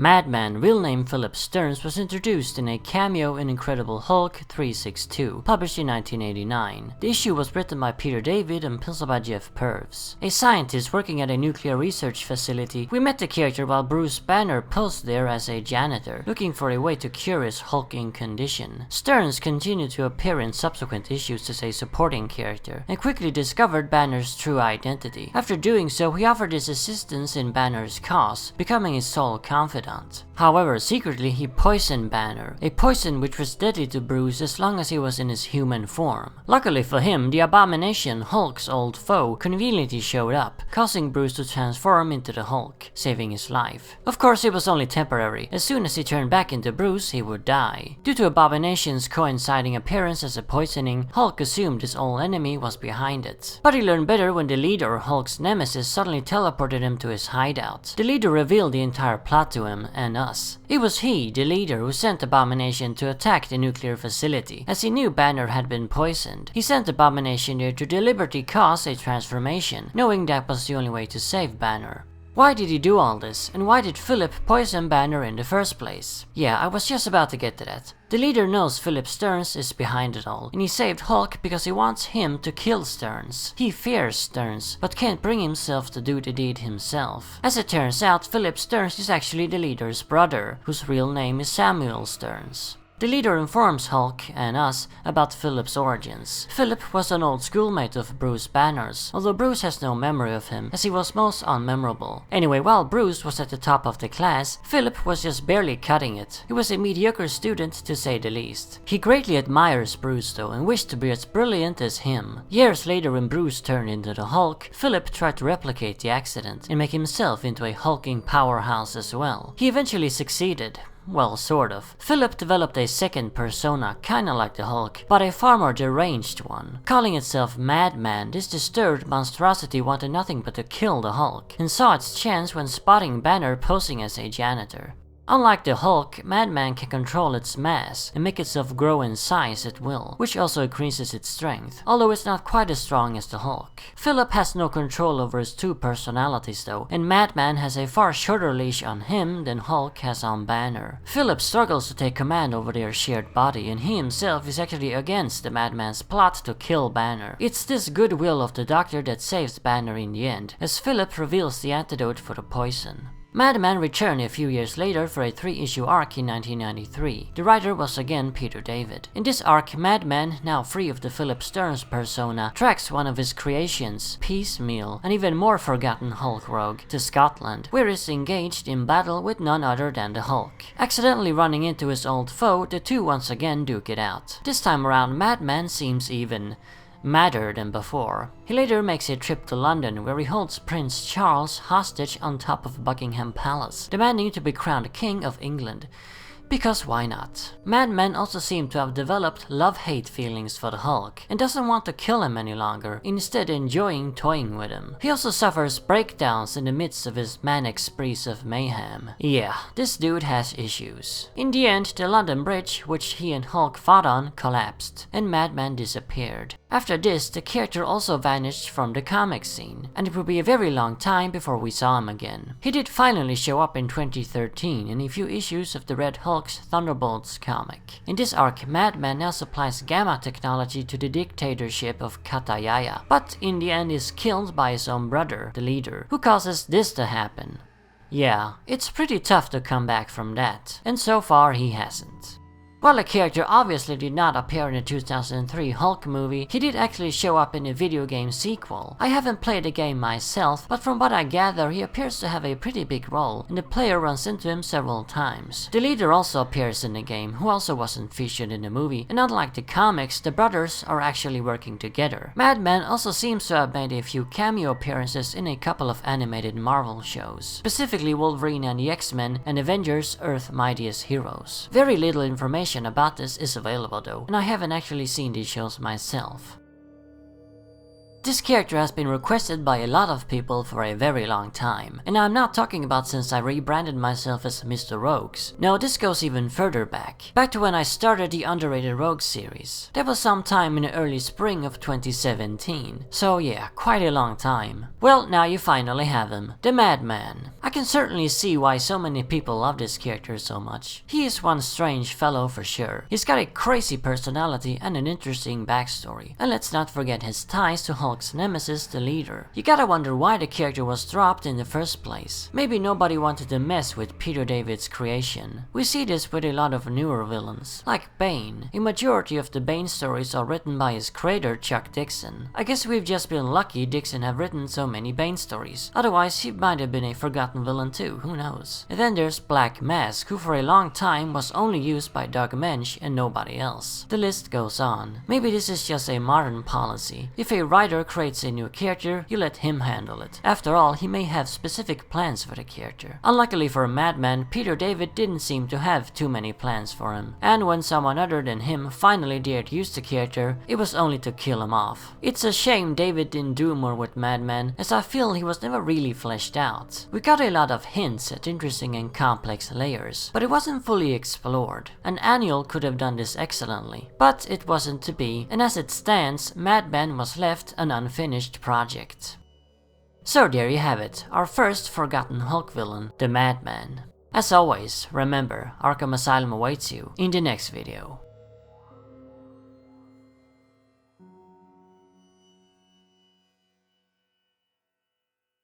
Madman, real name Philip Stearns, was introduced in a cameo in Incredible Hulk 362, published in 1989. The issue was written by Peter David and penciled by Jeff Purves. A scientist working at a nuclear research facility, we met the character while Bruce Banner posed there as a janitor, looking for a way to cure his hulking condition. Stearns continued to appear in subsequent issues as a supporting character, and quickly discovered Banner's true identity. After doing so, he offered his assistance in Banner's cause, becoming his sole confidant. However, secretly he poisoned Banner, a poison which was deadly to Bruce as long as he was in his human form. Luckily for him, the Abomination, Hulk's old foe, conveniently showed up, causing Bruce to transform into the Hulk, saving his life. Of course, it was only temporary. As soon as he turned back into Bruce, he would die. Due to Abomination's coinciding appearance as a poisoning, Hulk assumed his old enemy was behind it. But he learned better when the leader, Hulk's nemesis, suddenly teleported him to his hideout. The leader revealed the entire plot to him and us. It was he, the leader, who sent Abomination to attack the nuclear facility, as he knew Banner had been poisoned. He sent Abomination there to deliberately cause a transformation, knowing that was the only way to save Banner. Why did he do all this, and why did Philip poison Banner in the first place? Yeah, I was just about to get to that. The leader knows Philip Stearns is behind it all, and he saved Hulk because he wants him to kill Stearns. He fears Stearns, but can't bring himself to do the deed himself. As it turns out, Philip Stearns is actually the leader's brother, whose real name is Samuel Stearns. The leader informs Hulk and us about Philip's origins. Philip was an old schoolmate of Bruce Banner's, although Bruce has no memory of him as he was most unmemorable. Anyway, while Bruce was at the top of the class, Philip was just barely cutting it. He was a mediocre student to say the least. He greatly admires Bruce though and wished to be as brilliant as him. Years later, when Bruce turned into the Hulk, Philip tried to replicate the accident and make himself into a hulking powerhouse as well. He eventually succeeded. Well, sort of. Philip developed a second persona, kinda like the Hulk, but a far more deranged one. Calling itself Madman, this disturbed monstrosity wanted nothing but to kill the Hulk, and saw its chance when spotting Banner posing as a janitor. Unlike the Hulk, Madman can control its mass and make itself grow in size at will, which also increases its strength, although it's not quite as strong as the Hulk. Philip has no control over his two personalities though, and Madman has a far shorter leash on him than Hulk has on Banner. Philip struggles to take command over their shared body, and he himself is actually against the Madman's plot to kill Banner. It's this goodwill of the Doctor that saves Banner in the end, as Philip reveals the antidote for the poison. Madman returned a few years later for a 3-issue arc in 1993. The writer was again Peter David. In this arc, Madman, now free of the Philip Stearns persona, tracks one of his creations, Piecemeal, an even more forgotten Hulk rogue, to Scotland, where he is engaged in battle with none other than the Hulk. Accidentally running into his old foe, the two once again duke it out. This time around, Madman seems even madder than before. He later makes a trip to London where he holds Prince Charles hostage on top of Buckingham Palace, demanding to be crowned King of England. Because why not? Madman also seemed to have developed love-hate feelings for the Hulk, and doesn't want to kill him any longer, instead enjoying toying with him. He also suffers breakdowns in the midst of his manic sprees of mayhem. Yeah, this dude has issues. In the end, the London Bridge, which he and Hulk fought on, collapsed, and Madman disappeared. After this, the character also vanished from the comic scene, and it would be a very long time before we saw him again. He did finally show up in 2013 in a few issues of the Red Hulk's Thunderbolts comic. In this arc, Madman now supplies gamma technology to the dictatorship of Katayaya, but in the end is killed by his own brother, the leader, who causes this to happen. Yeah, it's pretty tough to come back from that, and so far he hasn't. While the character obviously did not appear in the 2003 Hulk movie, he did actually show up in a video game sequel. I haven't played the game myself, but from what I gather, he appears to have a pretty big role, and the player runs into him several times. The leader also appears in the game, who also wasn't featured in the movie, and unlike the comics, the brothers are actually working together. Madman also seems to have made a few cameo appearances in a couple of animated Marvel shows, specifically Wolverine and the X-Men and Avengers Earth's Mightiest Heroes. Very little information about this is available though, and I haven't actually seen these shows myself. This character has been requested by a lot of people for a very long time, and I'm not talking about since I rebranded myself as Mr. Rogues. No, this goes even further back to when I started the Underrated Rogues series. That was sometime in the early spring of 2017, so yeah, quite a long time. Well, now you finally have him, the Madman. I can certainly see why so many people love this character so much. He is one strange fellow for sure. He's got a crazy personality and an interesting backstory, and let's not forget his ties to Hulk's nemesis, the Leader. You gotta wonder why the character was dropped in the first place. Maybe nobody wanted to mess with Peter David's creation. We see this with a lot of newer villains, like Bane. A majority of the Bane stories are written by his creator, Chuck Dixon. I guess we've just been lucky Dixon have written so many Bane stories. Otherwise, he might have been a forgotten villain too, who knows. And then there's Black Mask, who for a long time was only used by Doug Mensch and nobody else. The list goes on. Maybe this is just a modern policy. If a writer creates a new character, you let him handle it. After all, he may have specific plans for the character. Unluckily for Madman, Peter David didn't seem to have too many plans for him. And when someone other than him finally dared use the character, it was only to kill him off. It's a shame David didn't do more with Madman, as I feel he was never really fleshed out. We got a lot of hints at interesting and complex layers, but it wasn't fully explored. An annual could have done this excellently, but it wasn't to be, and as it stands, Madman was left an unfinished project. So there you have it, our first forgotten Hulk villain, the Madman. As always, remember, Arkham Asylum awaits you in the next video.